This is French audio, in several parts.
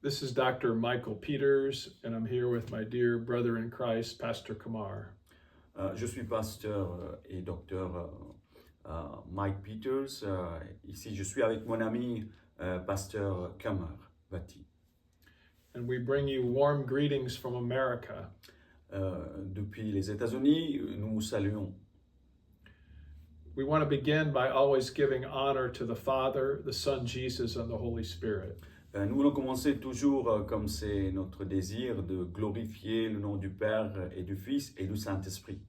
This is Dr. Michael Peters, and I'm here with my dear brother in Christ, Pastor Kamar. Je suis pasteur et docteur Mike Peters. Ici, je suis avec mon ami pasteur Kamar Bati. And we bring you warm greetings from America. Depuis les États-Unis, nous vous saluons. We want to begin by always giving honor to the Father, the Son Jesus, and the Holy Spirit. Nous voulons commencer toujours, comme c'est notre désir, de glorifier le nom du Père et du Fils et du Saint-Esprit.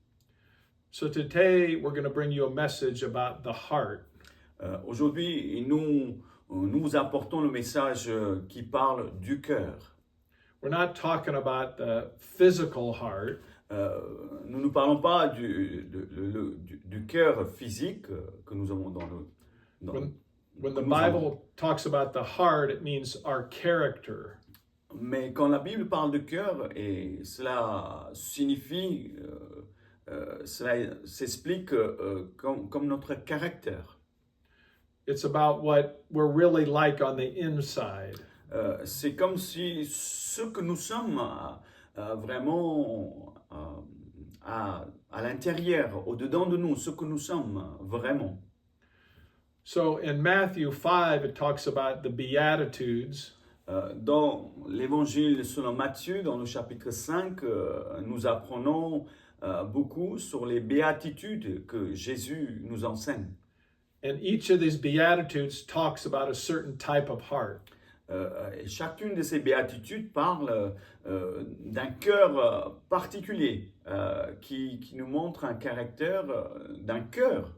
So today we're going to bring you a message about the heart. Aujourd'hui, nous vous apportons le message qui parle du cœur. We're not talking about the physical heart. Nous ne parlons pas du cœur physique que nous avons dans le... When the Bible talks about the heart, it means our character. Mais quand la Bible parle de cœur, et cela signifie, cela s'explique comme notre caractère. It's about what we're really like on the inside. C'est comme si ce que nous sommes vraiment à l'intérieur, au-dedans de nous, ce que nous sommes vraiment. So in Matthew 5, it talks about the Beatitudes. Dans l'évangile selon Matthieu, dans le chapitre 5, nous apprenons beaucoup sur les béatitudes que Jésus nous enseigne. And each of these Beatitudes talks about a certain type of heart. Et chacune de ces béatitudes parle d'un cœur particulier qui nous montre un caractère d'un cœur.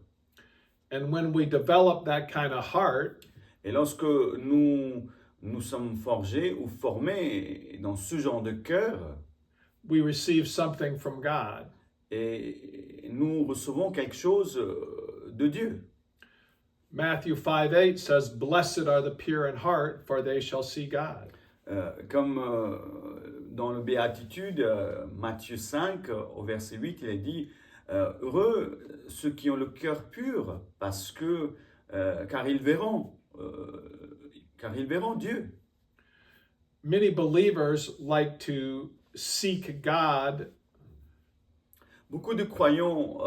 And when we develop that kind of heart, et lorsque nous sommes forgés ou formés dans ce genre de cœur, we receive something from God. Et nous recevons quelque chose de Dieu. Matthew 5:8 says, "Blessed are the pure in heart, for they shall see God." Comme dans le Béatitude, Matthieu 5, au verset 8, il est dit heureux ceux qui ont le cœur pur, parce que car ils verront Dieu. Many believers like to seek God. Beaucoup de croyants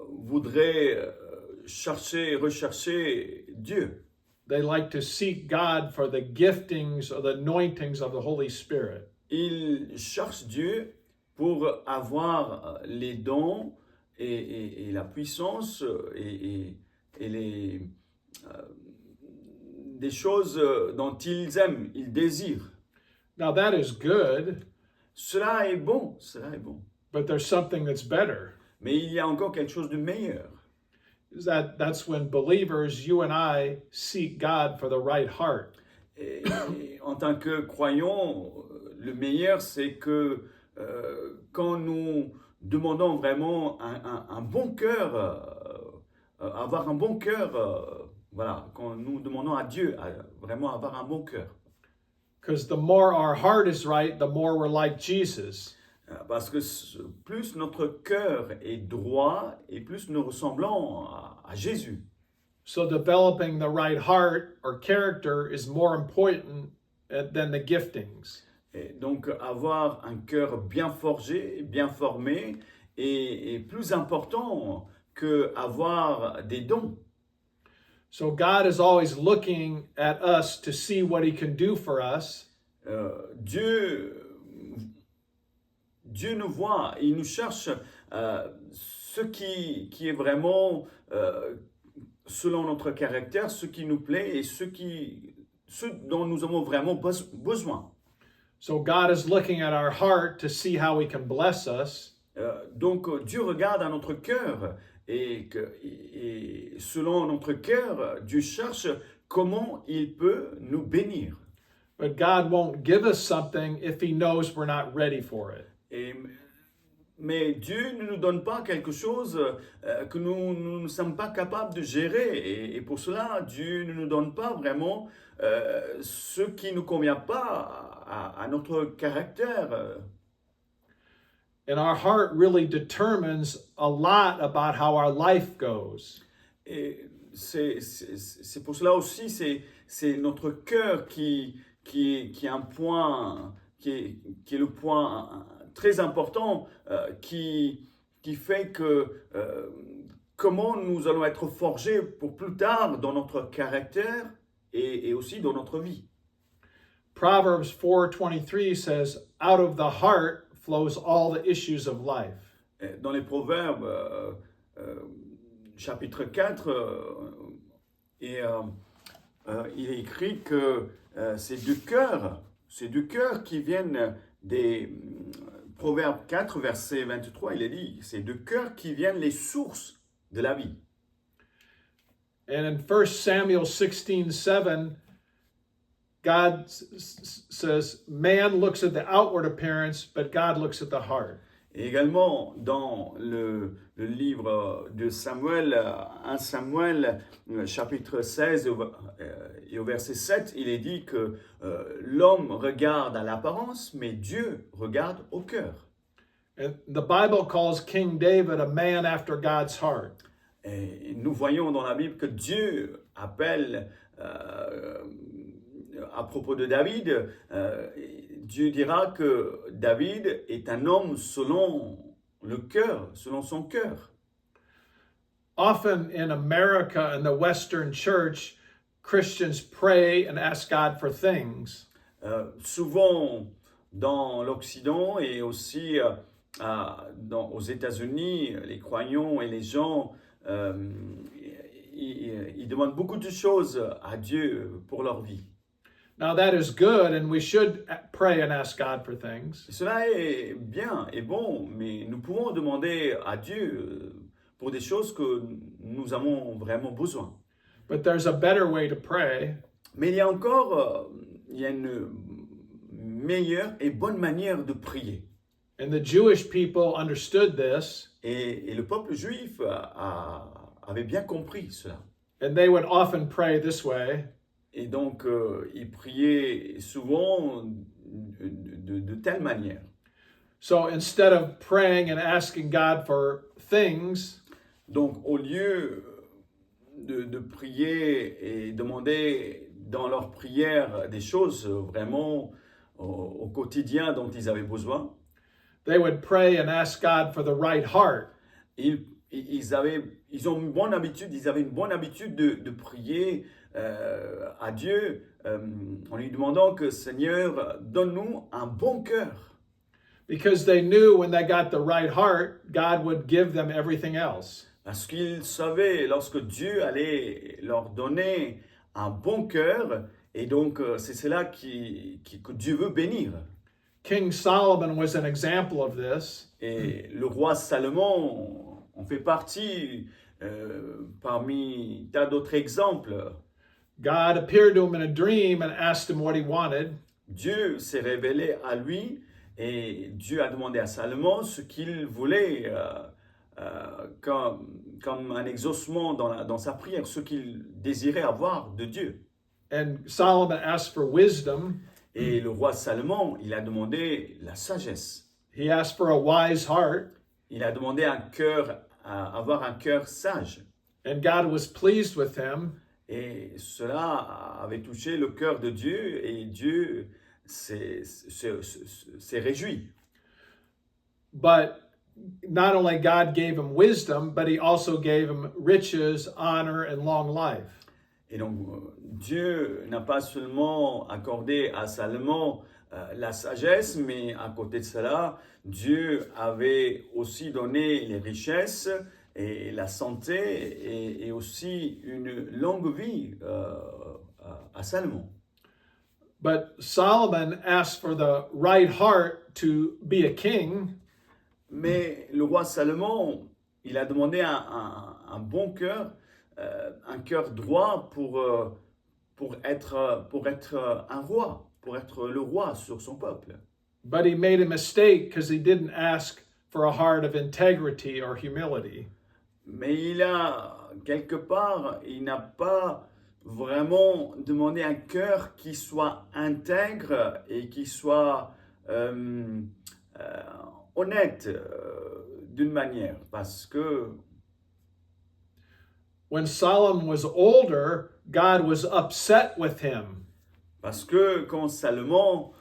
voudraient rechercher Dieu. They like to seek God for the giftings or the anointings of the Holy Spirit. Ils cherchent Dieu pour avoir les dons et la puissance et des choses dont ils aiment, ils désirent. Now that is good. Cela est bon. But there's something that's better. Mais il y a encore quelque chose de meilleur. That's when believers, you and I, seek God for the right heart. Et en tant que croyants, le meilleur, c'est que quand nous demandons vraiment un bon cœur, avoir un bon cœur, voilà, quand nous demandons à Dieu vraiment avoir un bon cœur. Because the more our heart is right, the more we're like Jesus. Parce que plus notre cœur est droit et plus nous ressemblons à Jésus. So developing the right heart or character is more important than the giftings. Et donc avoir un cœur bien forgé, bien formé est plus important que avoir des dons. So God is always looking at us to see what he can do for us. Dieu nous voit, il nous cherche ce qui est vraiment selon notre caractère, ce qui nous plaît et ce dont nous avons vraiment besoin. So God is looking at our heart to see how he can bless us. Donc Dieu regarde à notre cœur et selon notre cœur, Dieu cherche comment il peut nous bénir. But God won't give us something if he knows we're not ready for it. Mais Dieu ne nous donne pas quelque chose que nous ne sommes pas capables de gérer. Et pour cela, Dieu ne nous donne pas vraiment ce qui ne convient pas à notre caractère. And our heart really determines a lot about how our life goes. Et c'est pour cela aussi, c'est notre cœur qui qui est un point, qui est le point très important, qui fait que comment nous allons être forgés pour plus tard dans notre caractère et aussi dans notre vie. Proverbs 4:23 says, "Out of the heart flows all the issues of life." Dans les Proverbes, chapitre 4, il est écrit que c'est du cœur qui viennent des Proverbes 4, verset 23, il est dit, c'est du cœur qui viennent les sources de la vie. And in 1 Samuel 16:7, God says, "Man looks at the outward appearance, but God looks at the heart." Et également, dans le livre de Samuel, 1 Samuel, chapitre 16, et au verset 7, il est dit que l'homme regarde à l'apparence, mais Dieu regarde au cœur. And the Bible calls King David a man after God's heart. Et nous voyons dans la Bible que Dieu appelle, à propos de David, Dieu dira que David est un homme selon le cœur, selon son cœur. Often in America and the Western church, Christians pray and ask God for things. Souvent dans l'Occident et aussi aux États-Unis, les croyants et les gens, ils demandent beaucoup de choses à Dieu pour leur vie. Now that is good, and we should pray and ask God for things. Cela est bien et bon, mais nous pouvons demander à Dieu pour des choses que nous avons vraiment besoin. But there's a better way to pray. Mais il y a encore il y a une meilleure et bonne manière de prier. And the Jewish people understood this. Et le peuple juif avait bien compris cela. And they would often pray this way. Et donc, ils priaient souvent de telle manière. So instead of praying and asking God for things, donc au lieu de prier et demander dans leur prière des choses vraiment au quotidien dont ils avaient besoin, they would pray and ask God for the right heart. Ils avaient une bonne habitude de prier à Dieu en lui demandant que Seigneur, donne-nous un bon cœur. Because they knew when they got the right heart, God would give them everything else. Parce qu'ils savaient lorsque Dieu allait leur donner un bon cœur, et donc c'est cela que Dieu veut bénir. King Solomon was an example of this. Et le roi Salomon en fait partie parmi tas d'autres exemples. God appeared to him in a dream and asked him what he wanted. Dieu s'est révélé à lui et Dieu a demandé à Salomon ce qu'il voulait comme un exaucement dans sa prière, ce qu'il désirait avoir de Dieu. And Solomon asked for wisdom. Et le roi Salomon, il a demandé la sagesse. He asked for a wise heart. Il a demandé avoir un cœur sage. And God was pleased with him. Et cela avait touché le cœur de Dieu et Dieu s'est réjoui. But not only God gave him wisdom, but he also gave him riches, honor, and long life. Et donc Dieu n'a pas seulement accordé à Salomon la sagesse, mais à côté de cela, Dieu avait aussi donné les richesses et la santé et aussi une longue vie à Salomon. But Solomon asked for the right heart to be a king. Mais le roi Salomon, il a demandé un bon cœur, un cœur droit pour être un roi, pour être le roi sur son peuple. But he made a mistake because he didn't ask for a heart of integrity or humility. Mais il n'a pas vraiment demandé un cœur qui soit intègre et qui soit honnête d'une manière, parce que when Solomon was older, God was upset with him. Parce que quand Salomon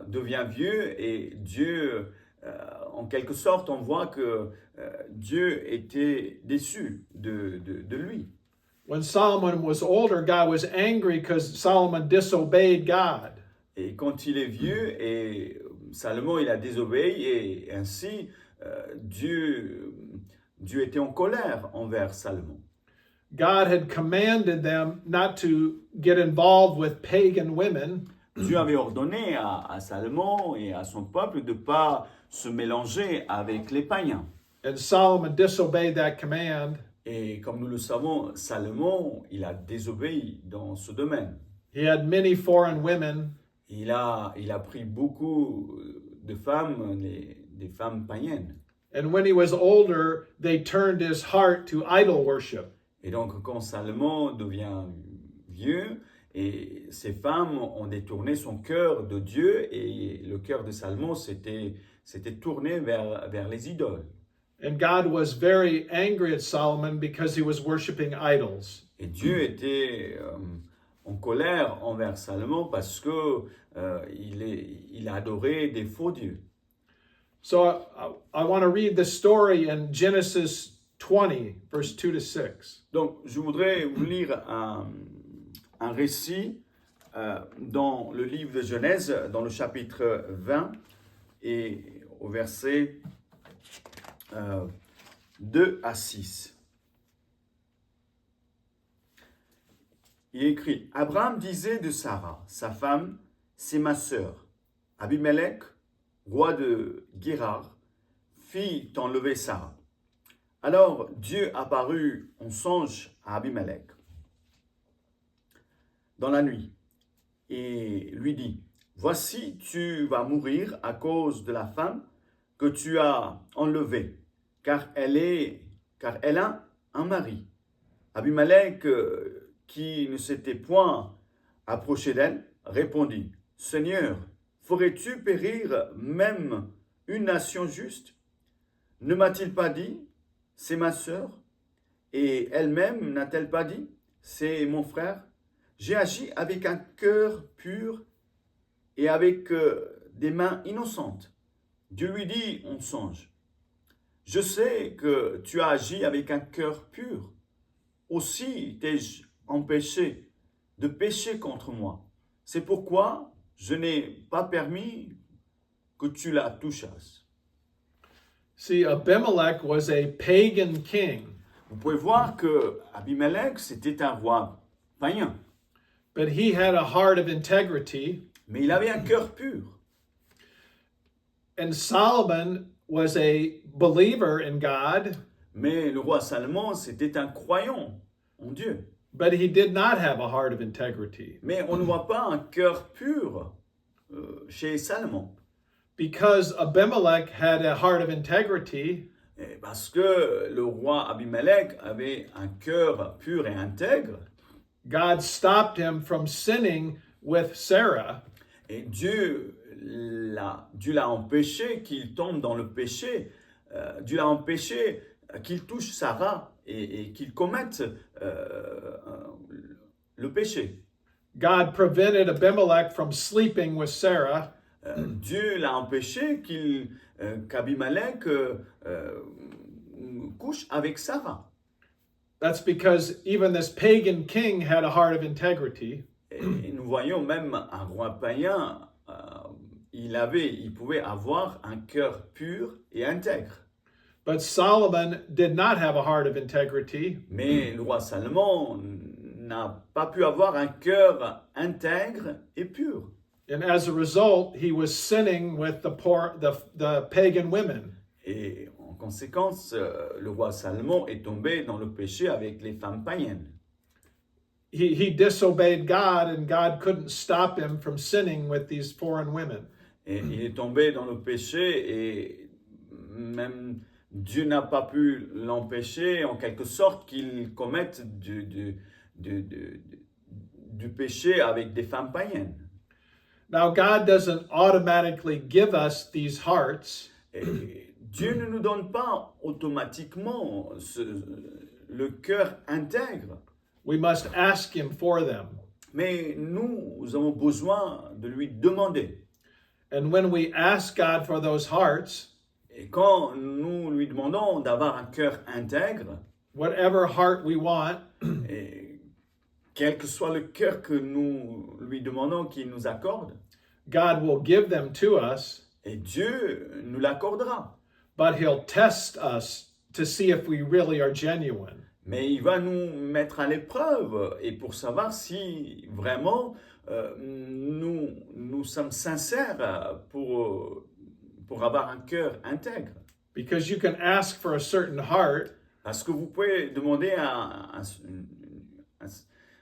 devient vieux et Dieu, en quelque sorte, on voit que Dieu était déçu de lui. When Solomon was older, God was angry because Solomon disobeyed God. Et quand il est vieux et Salomon il a désobéi et ainsi Dieu était en colère envers Salomon. God had commanded them not to get involved with pagan women. Dieu avait ordonné à Salomon et à son peuple de ne pas se mélanger avec les païens. And Solomon disobeyed that command. Et comme nous le savons, Salomon, il a désobéi dans ce domaine. He had many foreign women. Il a pris beaucoup de femmes, des femmes païennes. And when he was older, they turned his heart to idol worship. Et donc, quand Salomon devient vieux, et ces femmes ont détourné son cœur de Dieu, et le cœur de Salomon s'était tourné vers les idoles. And God was very angry at Solomon because he was worshiping idols. Et Dieu était en colère envers Salomon parce que il a adoré des faux dieux. So I want to read the story in Genesis 20, verse 2 to 6. Donc, je voudrais vous lire un récit dans le livre de Genèse, dans le chapitre 20 et au verset 2 à 6. Il est écrit, Abraham disait de Sarah, sa femme, c'est ma sœur. Abimelech, roi de Guérar, fit enlever Sarah. Alors Dieu apparut en songe à Abimelech dans la nuit et lui dit, voici, tu vas mourir à cause de la femme que tu as enlevée, car elle a un mari. Abimelech, qui ne s'était point approché d'elle, répondit, Seigneur, ferais-tu périr même une nation juste? Ne m'a-t-il pas dit, c'est ma sœur? Et elle-même n'a-t-elle pas dit, c'est mon frère? J'ai agi avec un cœur pur et avec des mains innocentes. Dieu lui dit en songe, je sais que tu as agi avec un cœur pur. Aussi t'ai-je empêché de pécher contre moi. C'est pourquoi je n'ai pas permis que tu la touchasses. See, Abimelech was a pagan king, Vous pouvez voir que Abimelech, c'était un roi païen, but he had a heart of integrity. mais il avait un cœur pur. And Solomon was a believer in God, Mais le roi Salomon, c'était un croyant en Dieu. but he did not have a heart of integrity. Mais on ne voit pas un cœur pur chez Salomon. Because Abimelech had a heart of integrity, Et parce que le roi Abimelech avait un cœur pur et intègre, God stopped him from sinning with Sarah. et Dieu l'a empêché qu'il tombe dans le péché. Dieu l'a empêché qu'il touche Sarah et qu'il commette le péché. God prevented Abimelech from sleeping with Sarah. Dieu l'a empêché qu'Abimelech couche avec Sarah. That's because even this pagan king had a heart of integrity. Et nous voyons même un roi païen, il pouvait avoir un cœur pur et intègre. But Solomon did not have a heart of integrity. Mais le roi Salomon n'a pas pu avoir un cœur intègre et pur. And as a result, he was sinning with the pagan women. Et en conséquence, le roi Salomon est tombé dans le péché avec les femmes païennes. He disobeyed God, and God couldn't stop him from sinning with these foreign women. Et il est tombé dans le péché et même Dieu n'a pas pu l'empêcher en quelque sorte qu'il commette du péché avec des femmes païennes. Now, God doesn't automatically give us these hearts. Et Dieu ne nous donne pas automatiquement le cœur intègre. We must ask him for them. Mais nous avons besoin de lui demander. And when we ask God for those hearts, Et quand nous lui demandons d'avoir un cœur intègre, whatever heart we want, et quel que soit le cœur que nous lui demandons qu'il nous accorde, God will give them to us, et Dieu nous l'accordera. but He'll test us to see if we really are genuine. Mais il va nous mettre à l'épreuve et pour savoir si vraiment nous sommes sincères pour avoir un cœur intègre. Because you can ask for a certain heart, Parce que vous pouvez demander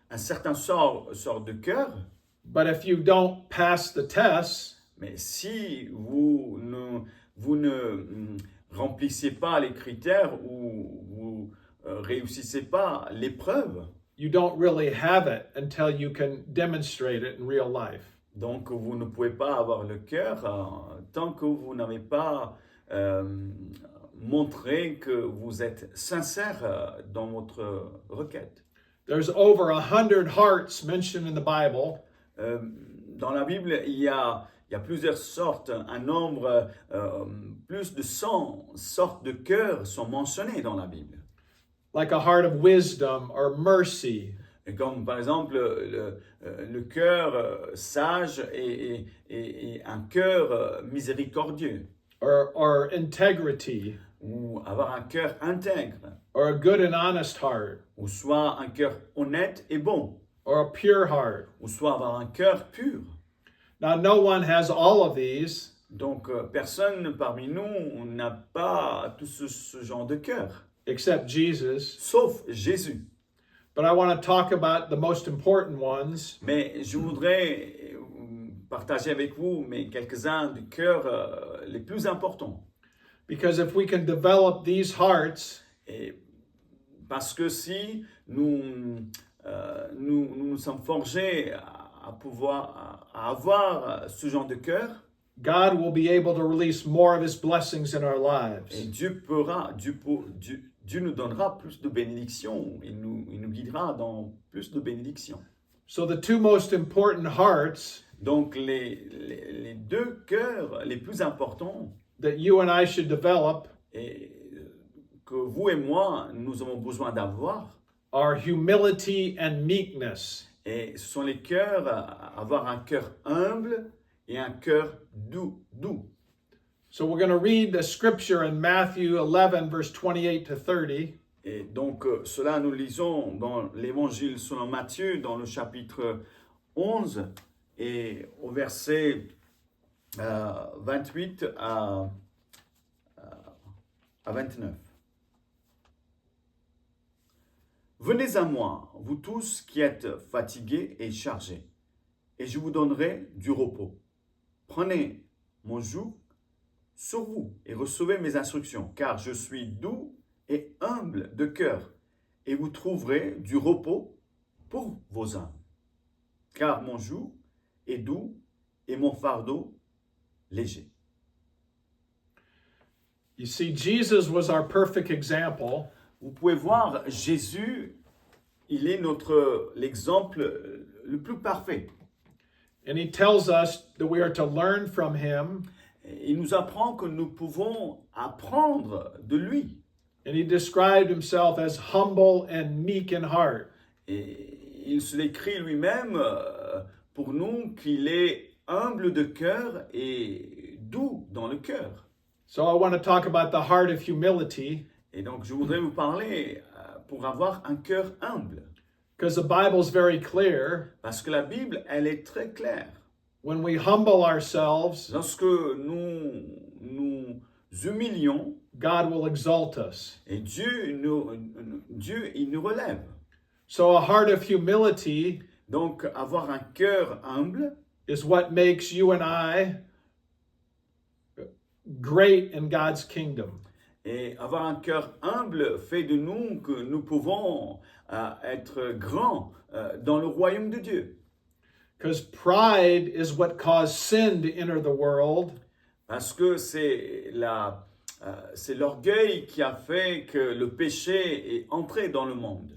un certain sort de cœur, but if you don't pass the test, mais si vous ne remplissez pas les critères ou vous réussissez pas l'épreuve, you don't really have it until you can demonstrate it in real life. donc vous ne pouvez pas avoir le cœur tant que vous n'avez pas montré que vous êtes sincère dans votre requête. There's over 100 hearts mentioned in the Bible, Dans la Bible, il y a plusieurs sortes, un nombre, plus de 100 sortes de cœurs sont mentionnés dans la Bible. like a heart of wisdom or mercy, Et comme par exemple le cœur sage et un cœur miséricordieux, or integrity, ou avoir un cœur intègre, or a good and honest heart, ou soit un cœur honnête et bon, or a pure heart. ou soit avoir un cœur pur. Now, no one has all of these, Donc personne parmi nous n'a pas tout ce genre de cœur, except Jesus. sauf Jésus. But I want to talk about the most important ones, Mais je voudrais partager avec vous quelques-uns des cœurs les plus importants. because if we can develop these hearts, Et parce que si nous nous sommes forgés à avoir ce genre de cœur, God will be able to release more of His blessings in our et lives. Dieu nous donnera plus de bénédictions, il nous guidera dans plus de bénédictions. So, the two most important hearts Donc les deux cœurs les plus importants that you and I should develop et que vous et moi, nous avons besoin d'avoir, are humility and meekness. et ce sont les cœurs, avoir un cœur humble et un cœur doux. So, we're going to read the scripture in Matthew 11, verse 28 to 30. Et donc, cela nous lisons dans l'évangile selon Matthieu, dans le chapitre 11, et au verset 28 à 29. Venez à moi, vous tous qui êtes fatigués et chargés, et je vous donnerai du repos. Prenez mon joug sur vous et recevez mes instructions, car je suis doux et humble de cœur, et vous trouverez du repos pour vos âmes. Car mon joug est doux et mon fardeau léger. You see, Jesus was our perfect example, Vous pouvez voir, Jésus, il est l'exemple le plus parfait. and He tells us that we are to learn from Him, Il nous apprend que nous pouvons apprendre de lui. and He described Himself as humble and meek in heart. Et il se décrit lui-même pour nous qu'il est humble de cœur et doux dans le cœur. So I want to talk about the heart of humility, Et donc je voudrais vous parler pour avoir un cœur humble. because the Bible's very clear. Parce que la Bible, elle est très claire. When we humble ourselves, Lorsque nous humilions, God will exalt us. et Dieu, il nous relève. So a heart of humility Donc, avoir un cœur humble, is what makes you and I great in God's kingdom. et avoir un cœur humble fait de nous que nous pouvons être grands dans le royaume de Dieu. Because pride is what caused sin to enter the world, Parce que c'est l'orgueil qui a fait que le péché est entré dans le monde.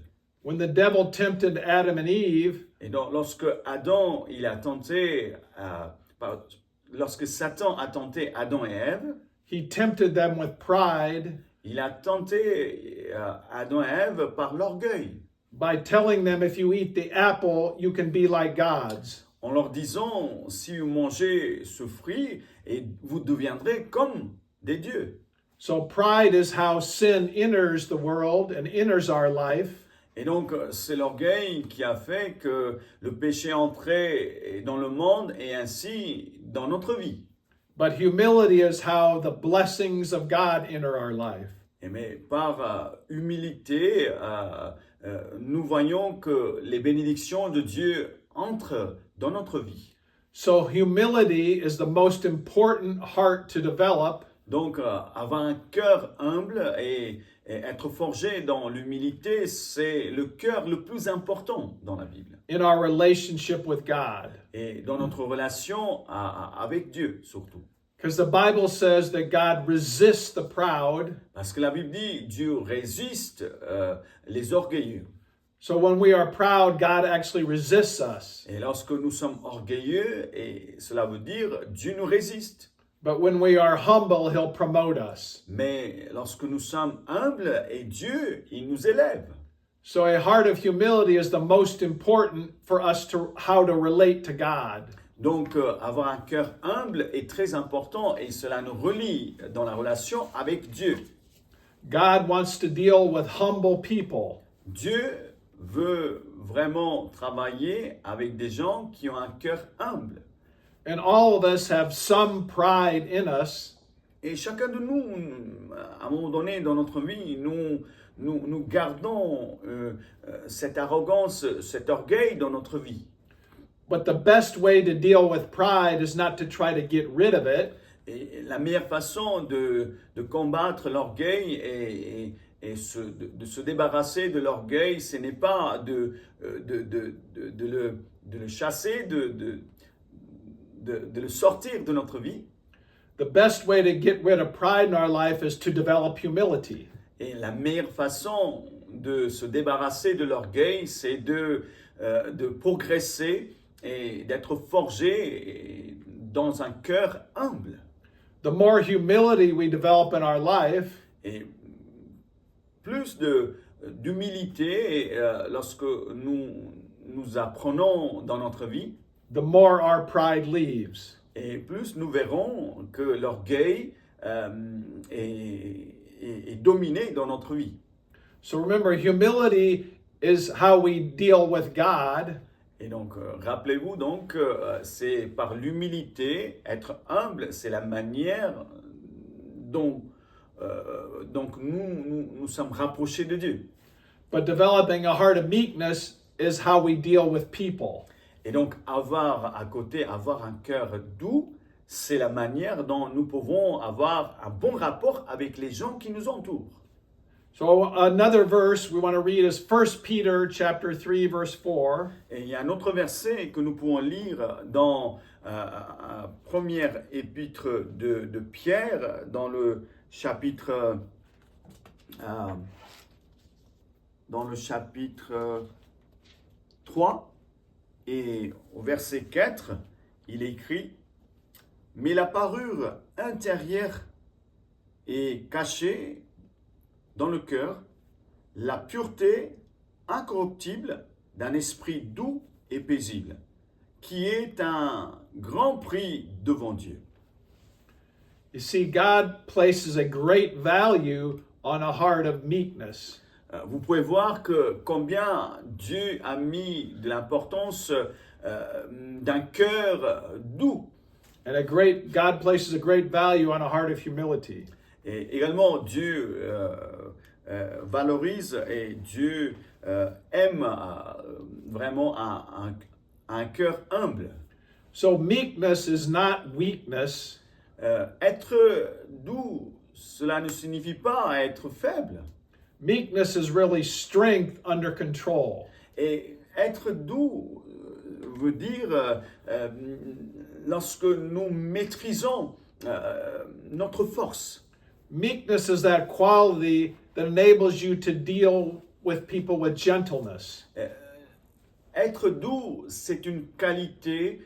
When the devil tempted Adam and Eve, Et donc, lorsque Adam, il a tenté, lorsque Satan a tenté Adam et Ève, he tempted them with pride il a tenté Adam et Ève par l'orgueil, by telling them if you eat the apple, you can be like gods. en leur disant, si vous mangez ce fruit, et vous deviendrez comme des dieux. So pride is how sin enters the world and enters our life. Et donc, c'est l'orgueil qui a fait que le péché est entré dans le monde et ainsi dans notre vie. But humility is how the blessings of God enter our life. Mais par humilité, nous voyons que les bénédictions de Dieu entrent dans notre vie. So humility is the most important heart to develop. Donc, avoir un cœur humble et être forgé dans l'humilité, c'est le cœur le plus important dans la Bible. In our relationship with God. Et dans notre relation avec Dieu, surtout. Because the Bible says that God resists the proud. Parce que la Bible dit, Dieu résiste les orgueilleux. So when we are proud, God actually resists us. Et lorsque nous sommes orgueilleux, et cela veut dire, Dieu nous résiste. But when we are humble, he'll promote us. Mais lorsque nous sommes humbles, et Dieu, il nous élève. So a heart of humility is the most important for us to how to relate to God. Donc, avoir un cœur humble est très important et cela nous relie dans la relation avec Dieu. God wants to deal with humble people. Dieu veut vraiment travailler avec des gens qui ont un cœur humble. And all of us have some pride in us. Et chacun de nous, à un moment donné dans notre vie, nous gardons cette arrogance, cet orgueil dans notre vie. But the best way to deal with pride is not to try to get rid of it. Et la meilleure façon de combattre l'orgueil et de se débarrasser de l'orgueil, ce n'est pas de le chasser, de le sortir de notre vie. The best way to get rid of pride in our life is to develop humility. Et la meilleure façon de se débarrasser de l'orgueil, c'est de progresser et d'être forgé dans un cœur humble. The more humility we develop in our life, Et plus d'humilité lorsque nous apprenons dans notre vie, the more our pride leaves. et plus nous verrons que l'orgueil est dominé dans notre vie. So remember, humility is how we deal with God. Et donc, rappelez-vous donc, c'est par l'humilité, être humble, c'est la manière dont donc nous sommes rapprochés de Dieu. But developing a heart of meekness is how we deal with people. Et donc, avoir un cœur doux, c'est la manière dont nous pouvons avoir un bon rapport avec les gens qui nous entourent. So another verse we want to read is 1 Peter chapter 3 verse 4. Et il y a un autre verset que nous pouvons lire dans un premier épître de Pierre, dans le chapitre 3, et au verset 4, il est écrit « Mais la parure intérieure est cachée dans le cœur, la pureté incorruptible d'un esprit doux et paisible, qui est un grand prix devant Dieu. » You see, God places a great value on a heart of meekness. Vous pouvez voir que combien Dieu a mis de l'importance d'un cœur doux. And God places a great value on a heart of humility. Et également, Dieu valorise et Dieu aime vraiment un cœur humble. So meekness is not weakness. Être doux, cela ne signifie pas être faible. Meekness is really strength under control. Et être doux veut dire lorsque nous maîtrisons notre force. Meekness is that quality that enables you to deal with people with gentleness. Être doux, c'est une qualité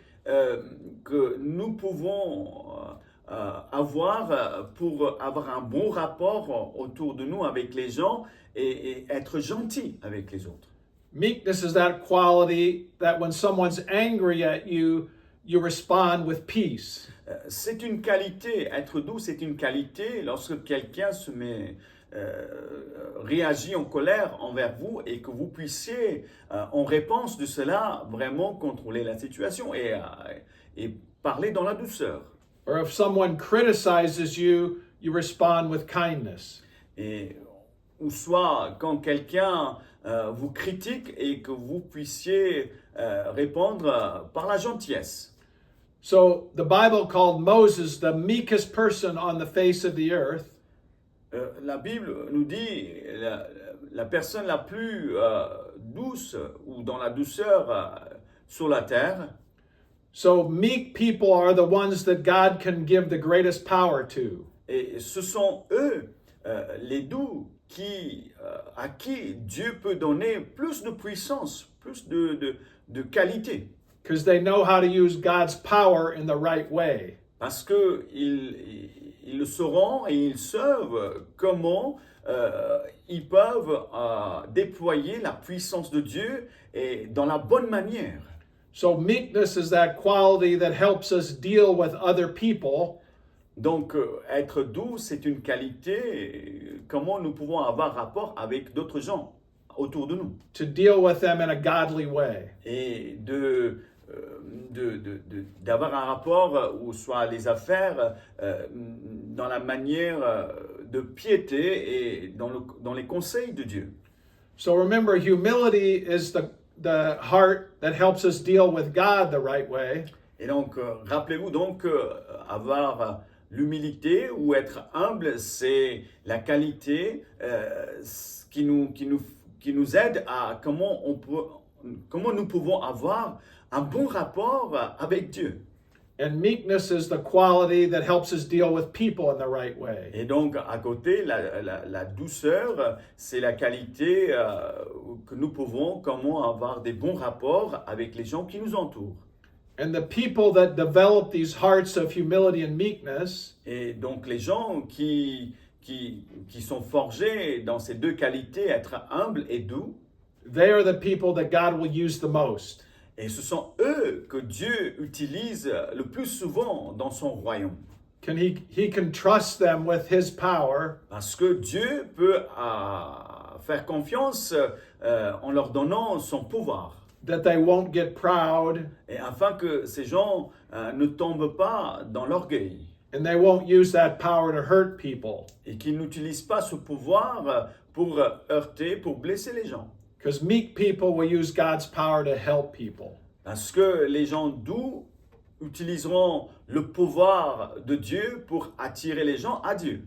que nous pouvons avoir pour avoir un bon rapport autour de nous avec les gens et être gentil avec les autres. Meekness is that quality that when someone's angry at you, you respond with peace. C'est une qualité, être doux, c'est une qualité lorsque quelqu'un réagit en colère envers vous et que vous puissiez, en réponse de cela, vraiment contrôler la situation et parler dans la douceur. Or if someone criticizes you, you respond with kindness. Et, ou soit quand quelqu'un vous critique et que vous puissiez répondre par la gentillesse. So the Bible called Moses the meekest person on the face of the earth. La Bible nous dit la personne la plus douce ou dans la douceur sur la terre. So meek people are the ones that God can give the greatest power to. Et ce sont eux, les doux, à qui Dieu peut donner plus de puissance, plus de qualité. Because they know how to use God's power in the right way. Parce qu'ils le sauront et ils savent comment ils peuvent déployer la puissance de Dieu et dans la bonne manière. So meekness is that quality that helps us deal with other people. Donc, être doux, c'est une qualité, comment nous pouvons avoir rapport avec d'autres gens autour de nous. To deal with them in a godly way. Et d'avoir un rapport où soit les affaires dans la manière de piété et dans les conseils de Dieu. So remember, humility is the heart that helps us deal with God the right way. Et donc, rappelez-vous donc avoir l'humilité ou être humble, c'est la qualité qui nous aide à comment nous pouvons avoir un bon rapport avec Dieu. And meekness is the quality that helps us deal with people in the right way. Et donc, à côté, la douceur, c'est la qualité que nous pouvons, comment avoir des bons rapports avec les gens qui nous entourent. And the people that develop these hearts of humility and meekness, Et donc, les gens qui sont forgés dans ces deux qualités, être humble et doux, they are the people that God will use the most. et ce sont eux que Dieu utilise le plus souvent dans son royaume. He can trust them with his power, Parce que Dieu peut faire confiance en leur donnant son pouvoir. that they won't get proud Et afin que ces gens ne tombent pas dans l'orgueil and they won't use that power to hurt people. et qu'ils n'utilisent pas ce pouvoir pour heurter, pour blesser les gens. Because meek people will use God's power to help people. Parce que les gens doux utiliseront le pouvoir de Dieu pour attirer les gens à Dieu.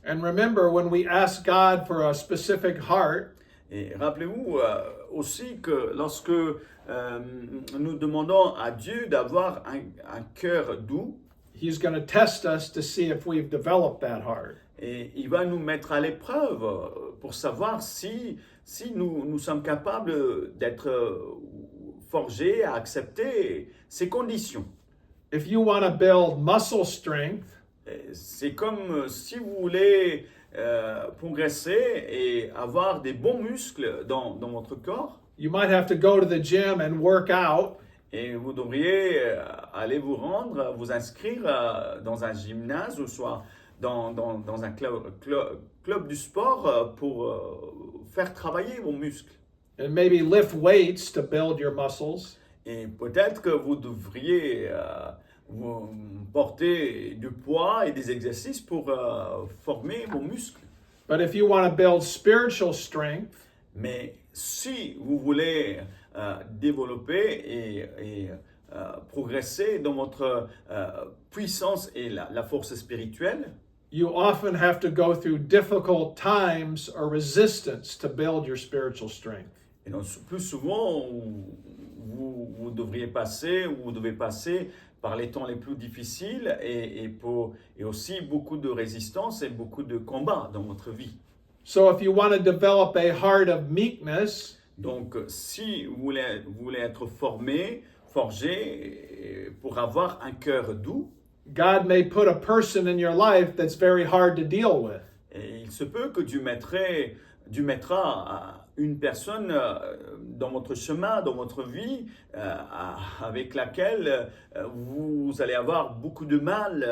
And remember, when we ask God for a specific heart, Et rappelez-vous aussi que lorsque nous demandons à Dieu d'avoir un cœur doux, he's going to test us to see if we've developed that heart. et il va nous mettre à l'épreuve pour savoir si nous sommes capables d'être forgés à accepter ces conditions. If you want to build muscle strength, C'est comme si vous voulez progresser et avoir des bons muscles dans votre corps, you might have to go to the gym and work out. et vous devriez aller vous inscrire dans un gymnase ou soit dans un club du sport pour faire travailler vos muscles. And maybe lift weights to build your muscles. Et peut-être que vous devriez vous porter du poids et des exercices pour former vos muscles. But if you want to build spiritual strength, Mais si vous voulez développer et progresser dans votre puissance et la force spirituelle, you often have to go through difficult times or resistance to build your spiritual strength. et donc plus souvent, vous devez passer par les temps les plus difficiles et aussi beaucoup de résistance et beaucoup de combats dans votre vie. So if you want to develop a heart of meekness, Donc, si vous voulez être forgé pour avoir un cœur doux, God may put a person in your life that's very hard to deal with. et il se peut que Dieu mettra une personne dans votre chemin, dans votre vie, avec laquelle vous allez avoir beaucoup de mal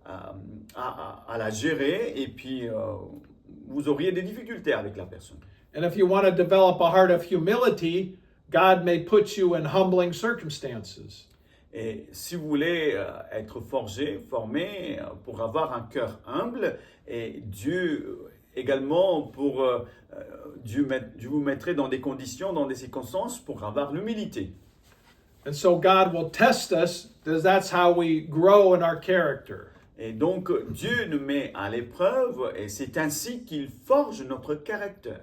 à la gérer, et puis vous auriez des difficultés avec la personne. And if you want to develop a heart of humility, God may put you in humbling circumstances. Et si vous voulez être formé pour avoir un cœur humble, et Dieu également Dieu vous mettrait dans des conditions, dans des circonstances pour avoir l'humilité. And so God will test us, because that's how we grow in our character. Et donc Dieu nous met à l'épreuve, et c'est ainsi qu'il forge notre caractère.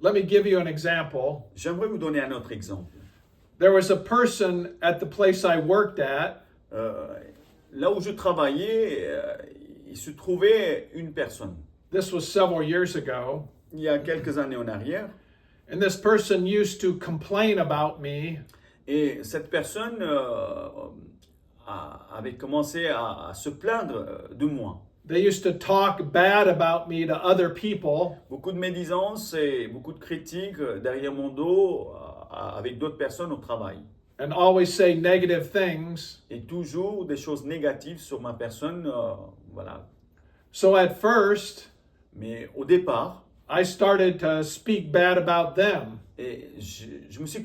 Let me give you an example. J'aimerais vous donner un autre exemple. There was a person at the place I worked at. Là où je travaillais, il se trouvait une personne. This was several years ago. Il y a quelques années en arrière. And this person used to complain about me. Et cette personne avait commencé à se plaindre de moi. They used to talk bad about me to other people. Beaucoup de médisance et beaucoup de critiques derrière mon dos avec d'autres personnes au travail. And always say negative things. Et toujours des choses négatives sur ma personne, voilà. So at first, Mais au départ, I started to speak bad about them. et je me suis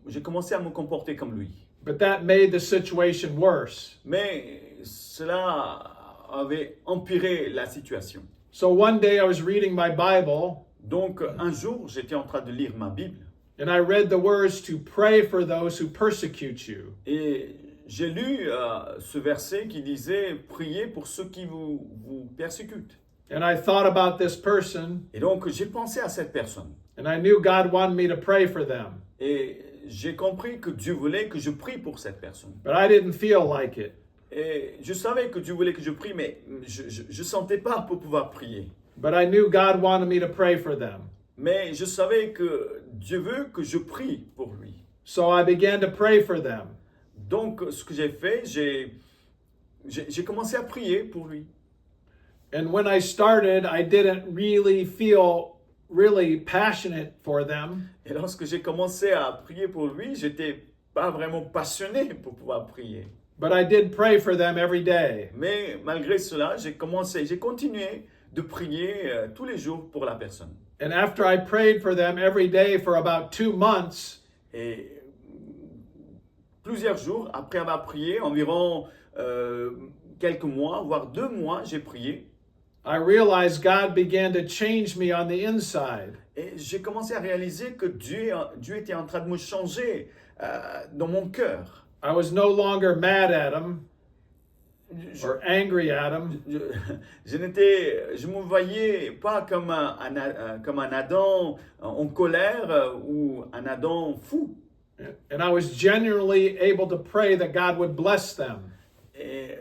j'ai commencé à me comporter comme lui. But that made the situation worse. Mais cela avait empiré la situation. So one day I was reading my Bible, Donc un jour, j'étais en train de lire ma Bible and I read the words to pray for those who persecute you. et j'ai lu ce verset qui disait « Priez pour ceux qui vous persécutent ». And I thought about this person, Et donc j'ai pensé à cette personne and I knew God wanted me to pray for them. et j'ai compris que Dieu voulait que je prie pour cette personne. But I didn't feel like it. Et je savais que Dieu voulait que je prie, mais je sentais pas pour pouvoir prier. But I knew God wanted me to pray for them. Mais je savais que Dieu veut que je prie pour lui. So I began to pray for them. Donc, ce que j'ai fait, j'ai commencé à prier pour lui. And when I started, I didn't really feel really passionate for them. Et lorsque j'ai commencé à prier pour lui, j'étais pas vraiment passionné pour pouvoir prier. But I did pray for them every day. Mais malgré cela, j'ai continué de prier tous les jours pour la personne. And after I prayed for them every day for about 2 months, Et plusieurs jours après avoir prié, environ quelques mois, voire 2 mois, j'ai prié. I realized God began to change me on the inside. Et j'ai commencé à réaliser que Dieu était en train de me changer dans mon cœur. I was no longer mad at him or angry at him. Je me voyais pas comme un Adam en colère ou un Adam fou. And I was genuinely able to pray that God would bless them. Et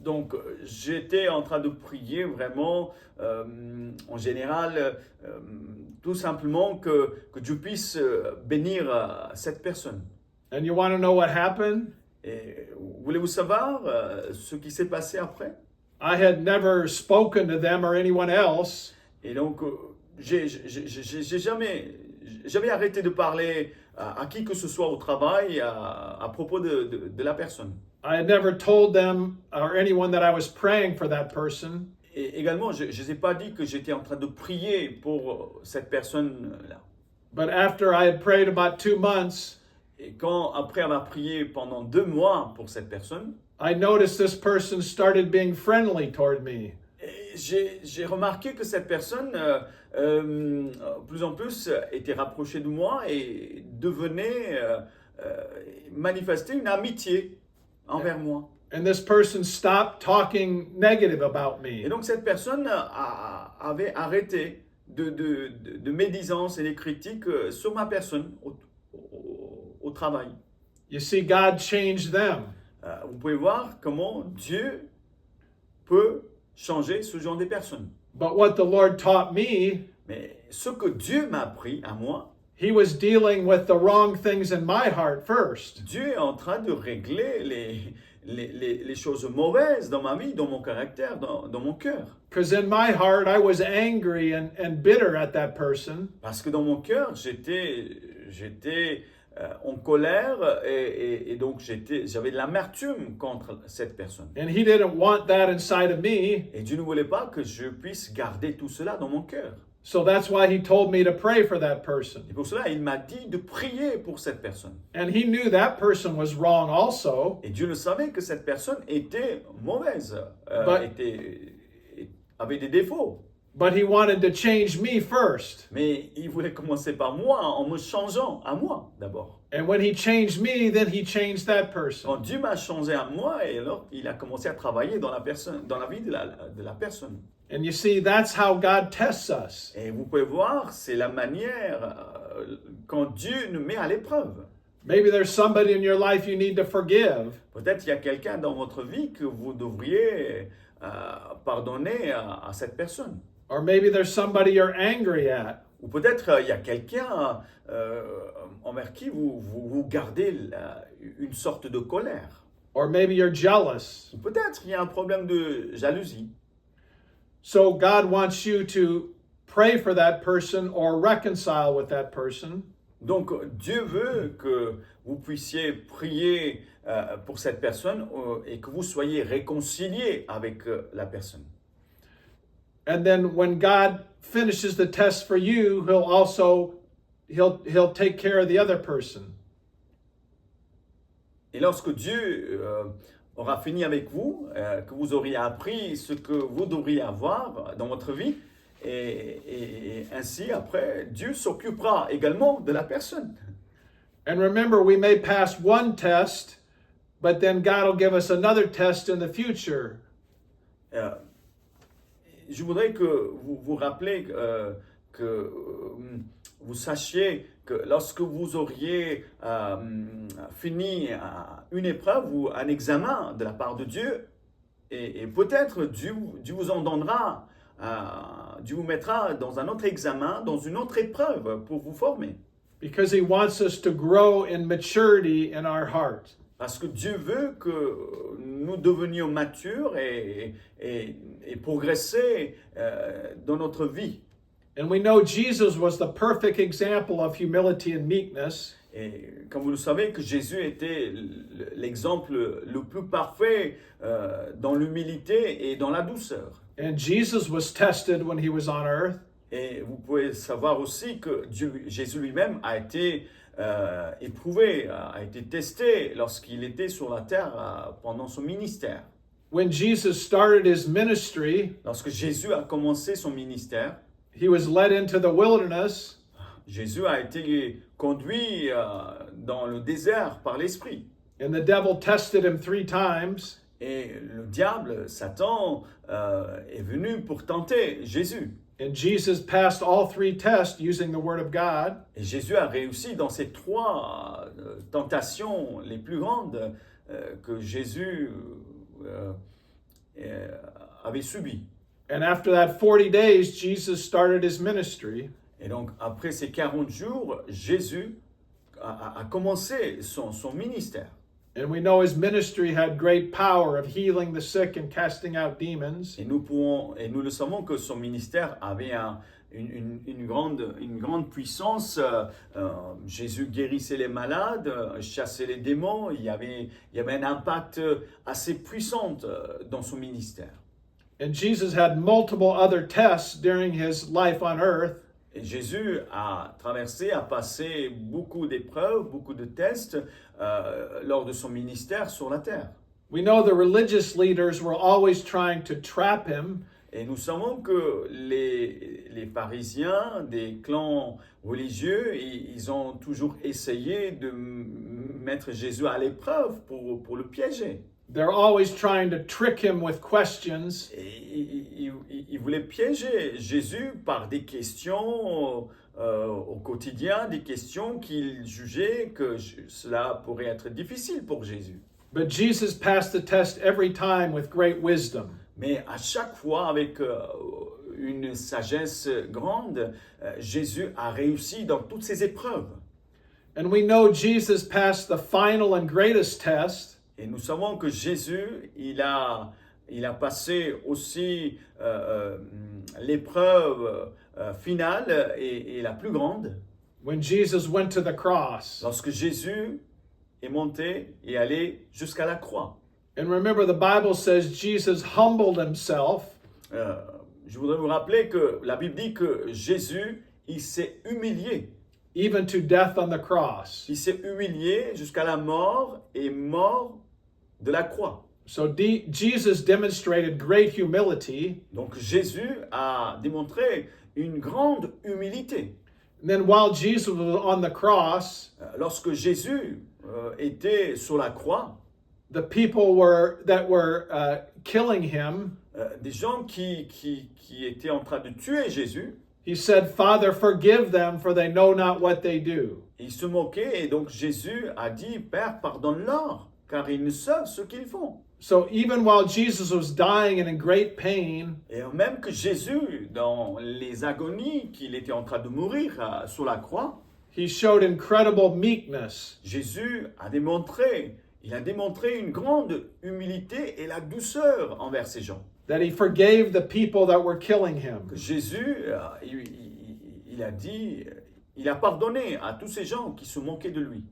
donc, j'étais en train de prier vraiment, en général, tout simplement que Dieu puisse bénir cette personne. And you want to know what happened? Et voulez-vous savoir ce qui s'est passé après? I had never spoken to them or anyone else. Et donc, j'avais arrêté de parler à qui que ce soit au travail à propos de la personne. I had never told them or anyone that I was praying for that person. Et également, je ne les ai pas dit que j'étais en train de prier pour cette personne-là. But after I had prayed about 2 months, Et après avoir prié pendant 2 mois pour cette personne, I noticed this person started being friendly toward me. j'ai remarqué que cette personne, plus en plus, était rapprochée de moi et devenait manifester une amitié envers moi. And this person stopped talking negative about Et me. donc cette personne avait arrêté de médisance et des critiques sur ma personne au travail. You see, God changed them. Vous pouvez voir comment Dieu peut changer ce genre de personnes. But what the Lord taught me, Mais ce que Dieu m'a appris à moi, He was dealing with the wrong things in my heart first. Dieu est en train de régler les choses mauvaises dans ma vie, dans mon caractère, dans mon cœur. Because in my heart, I was angry and bitter at that person. Parce que dans mon cœur, j'étais en colère et donc j'avais de l'amertume contre cette personne. And He didn't want that inside of me. Et Dieu ne voulait pas que je puisse garder tout cela dans mon cœur. So that's why He told me to pray for that person. Et pour cela, il m'a dit de prier pour cette personne. And He knew that person was wrong also. Et Dieu le savait que cette personne était mauvaise, avait des défauts. But He wanted to change me first. Mais il voulait commencer par moi, en me changeant à moi d'abord. And when He changed me, then He changed that person. Quand Dieu m'a changé à moi, et alors il a commencé à travailler dans la vie de la personne. And you see, that's how God tests us. Et vous pouvez voir, c'est la manière quand Dieu nous met à l'épreuve. Maybe there's somebody in your life you need to forgive. Peut-être il y a quelqu'un dans votre vie que vous devriez pardonner à cette personne. Or maybe there's somebody you're angry at. Ou peut-être il y a quelqu'un envers qui vous gardez une sorte de colère. Or maybe you're jealous. Ou peut-être il y a un problème de jalousie. So God wants you to pray for that person or reconcile with that person. Donc Dieu veut que vous puissiez prier pour cette personne et que vous soyez réconciliés avec la personne. And then when God finishes the test for you, he'll take care of the other person. Et lorsque Dieu aura fini avec vous, que vous auriez appris ce que vous devriez avoir dans votre vie, et ainsi après, Dieu s'occupera également de la personne. And remember, we may pass one test, but then God will give us another test in the future. Je voudrais que vous vous rappelez que vous sachiez que lorsque vous auriez fini une épreuve ou un examen de la part de Dieu, et peut-être Dieu vous en donnera, Dieu vous mettra dans un autre examen, dans une autre épreuve pour vous former. Because He wants us to grow in maturity in our heart. Parce que Dieu veut que nous devenions matures et progresser dans notre vie. And we know Jesus was the perfect example of humility and meekness. Et comme vous le savez, que Jésus était l'exemple le plus parfait dans l'humilité et dans la douceur. And Jesus was tested when He was on earth. Et vous pouvez savoir aussi que Jésus lui-même a été éprouvé, a été testé lorsqu'il était sur la terre pendant son ministère. When Jesus started His ministry, Lorsque Jésus a commencé son ministère, He was led into the wilderness. Jésus a été conduit dans le désert par l'Esprit. And the devil tested Him 3 times. Et le diable, Satan, est venu pour tenter Jésus. And Jesus passed all 3 tests using the Word of God. Et Jésus a réussi dans ces 3 tentations les plus grandes que Jésus avait subies. And after that 40 days, Jesus started His ministry. Et donc, après ces 40 jours, Jésus a commencé son ministère. And we know His ministry had great power of healing the sick and casting out demons. Et nous le savons que son ministère avait une grande puissance. Jésus guérissait les malades, chassait les démons. Il y avait un impact assez puissant dans son ministère. And Jesus had multiple other tests during His life on earth. Et Jésus a passé beaucoup d'épreuves, beaucoup de tests lors de son ministère sur la terre. We know the religious leaders were always trying to trap Him. Et nous savons que les pharisiens des clans religieux, ils ont toujours essayé de mettre Jésus à l'épreuve pour le piéger. They're always trying to trick Him with questions. Et ils voulaient piéger Jésus par des questions au quotidien, des questions qu'ils jugeaient que cela pourrait être difficile pour Jésus. But Jesus passed the test every time with great wisdom. Mais à chaque fois avec une sagesse grande. Jésus a réussi dans toutes ses épreuves. And we know Jesus passed the final and greatest test. Et nous savons que Jésus, il a passé aussi l'épreuve finale et la plus grande. When Jesus went to the cross. Lorsque Jésus est monté et allé jusqu'à la croix. And remember, the Bible says Jesus humbled himself. Je voudrais vous rappeler que la Bible dit que Jésus, il s'est humilié. Even to death on the cross. Il s'est humilié jusqu'à la mort et mort de la croix. So Jesus demonstrated great humility. Donc Jésus a démontré une grande humilité. And then while Jesus was on the cross, Lorsque Jésus était sur la croix, the people that were killing him, des gens qui étaient en train de tuer Jésus, he said, "Father, forgive them, for they know not what they do." ils se moquaient et donc Jésus a dit, Père, pardonne-leur, car ils ne savent ce qu'ils font. So even while Jesus was dying and in great pain, Et même que Jésus, dans les agonies qu'il était en train de mourir sur la croix, he showed incredible meekness. Jésus il a démontré une grande humilité et la douceur envers ces gens. That he forgave the people that were killing him. Jésus, il a dit, il a pardonné à tous ces gens qui se moquaient de lui.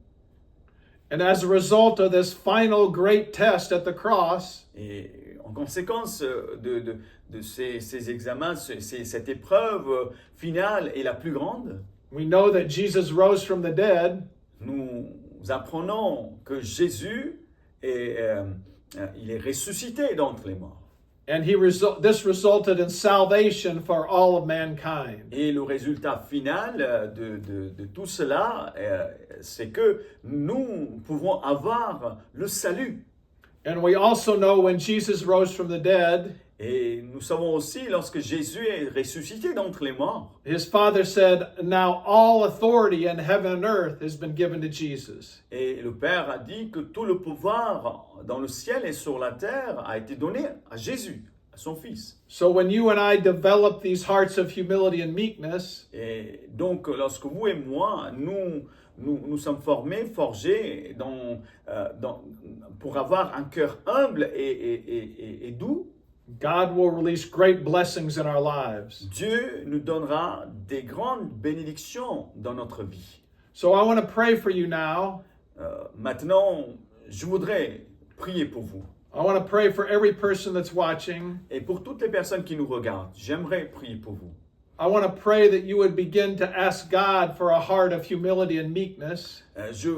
And as a result of this final great test at the cross, Et en conséquence de ces examens, cette épreuve finale et la plus grande, we know that Jesus rose from the dead. nous apprenons que Jésus il est ressuscité d'entre les morts. And this resulted in salvation for all of mankind. Et le résultat final de tout cela, c'est que nous pouvons avoir le salut. And we also know when Jesus rose from the dead, Et nous savons aussi, lorsque Jésus est ressuscité d'entre les morts, his Father said, "Now all authority in heaven and earth has been given to Jesus." et le Père a dit que tout le pouvoir dans le ciel et sur la terre a été donné à Jésus, à son Fils. So when you and I develop these hearts of humility and meekness, Et donc, lorsque vous et moi, nous sommes forgés pour avoir un cœur humble et doux, God will release great blessings in our lives. Dieu nous donnera des grandes bénédictions dans notre vie. So I want to pray for you now. Maintenant, je voudrais prier pour vous. I want to pray for every person that's watching. Et pour toutes les personnes qui nous regardent, j'aimerais prier pour vous. I want to pray that you would begin to ask God for a heart of humility and meekness. Je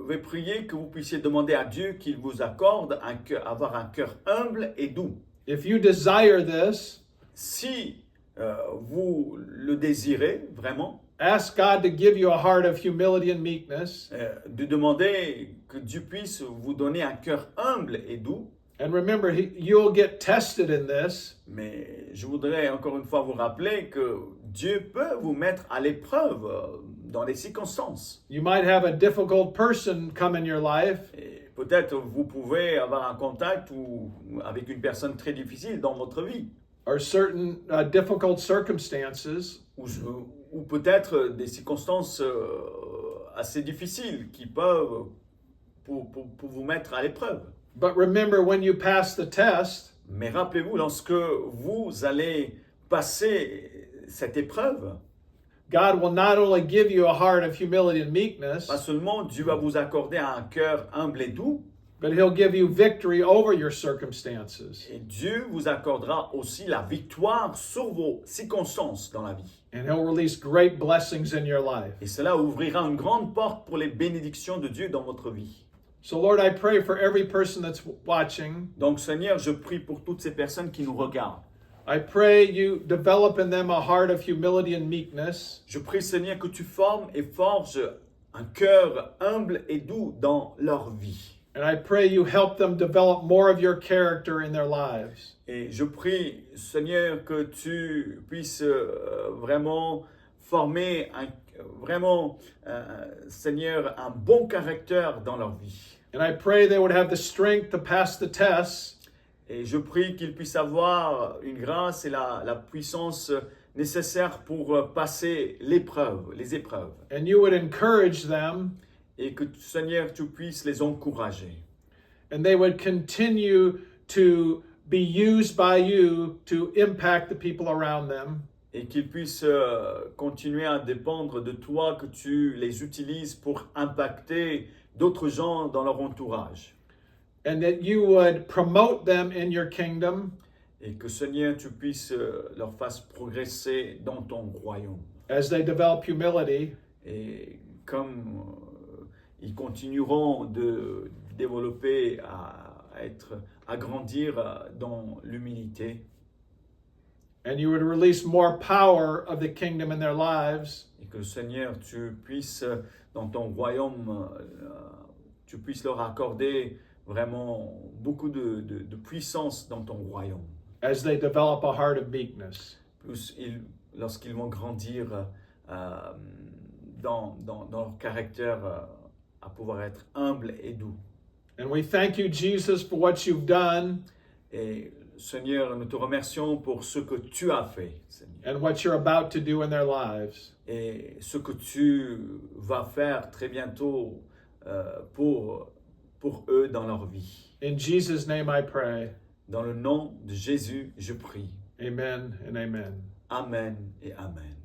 vais prier que vous puissiez demander à Dieu qu'il vous accorde avoir un cœur humble et doux. If you desire this, Si vous le désirez vraiment, ask God to give you a heart of humility and meekness. de demander que Dieu puisse vous donner un cœur humble et doux. And remember, you'll get tested in this. Mais je voudrais encore une fois vous rappeler que Dieu peut vous mettre à l'épreuve dans les circonstances. You might have a difficult person come in your life, Et peut-être vous pouvez avoir un contact avec une personne très difficile dans votre vie. or certain difficult circumstances, Ou peut-être des circonstances assez difficiles qui peuvent pour vous mettre à l'épreuve. but remember, when you pass the test, Mais rappelez-vous, lorsque vous allez passer cette épreuve, God will not only give you a heart of humility and meekness, pas seulement Dieu va vous accorder un cœur humble et doux, but He'll give you victory over your circumstances. et Dieu vous accordera aussi la victoire sur vos circonstances dans la vie. And He'll release great blessings in your life. Et cela ouvrira une grande porte pour les bénédictions de Dieu dans votre vie. So, Lord, I pray for every person that's watching. Donc Seigneur, je prie pour toutes ces personnes qui nous regardent. I pray you develop in them a heart of humility and meekness. Je prie Seigneur que tu formes et forges un cœur humble et doux dans leur vie. And I pray you help them develop more of your character in their lives. Et je prie Seigneur que tu puisses vraiment former Seigneur, un bon caractère dans leur vie. And I pray they would have the strength to pass the tests. Et je prie qu'ils puissent avoir une grâce et la puissance nécessaire pour passer l'épreuve, les épreuves. And you would encourage them, Et que Seigneur, tu puisses les encourager. and they would continue to be used by you to impact the people around them. Et qu'ils puissent continuer à dépendre de toi, que tu les utilises pour impacter d'autres gens dans leur entourage. And that you would promote them in your kingdom Et que Seigneur, tu puisses leur fasses progresser dans ton royaume. as they develop humility, Et comme ils continueront de développer, à grandir dans l'humilité, and you would release more power of the kingdom in their lives, et que Seigneur, tu puisses dans ton royaume, tu puisses leur accorder vraiment beaucoup de puissance dans ton royaume. as they develop a heart of meekness. Lorsqu'ils vont grandir dans leur caractère à pouvoir être humble et doux. And we thank you, Jesus, for what you've done Et Seigneur, nous te remercions pour ce que tu as fait, Seigneur, and what you're about to do in their lives. et ce que tu vas faire très bientôt pour eux dans leur vie. In Jesus' name I pray. Dans le nom de Jésus, je prie. Amen and amen. Amen et Amen.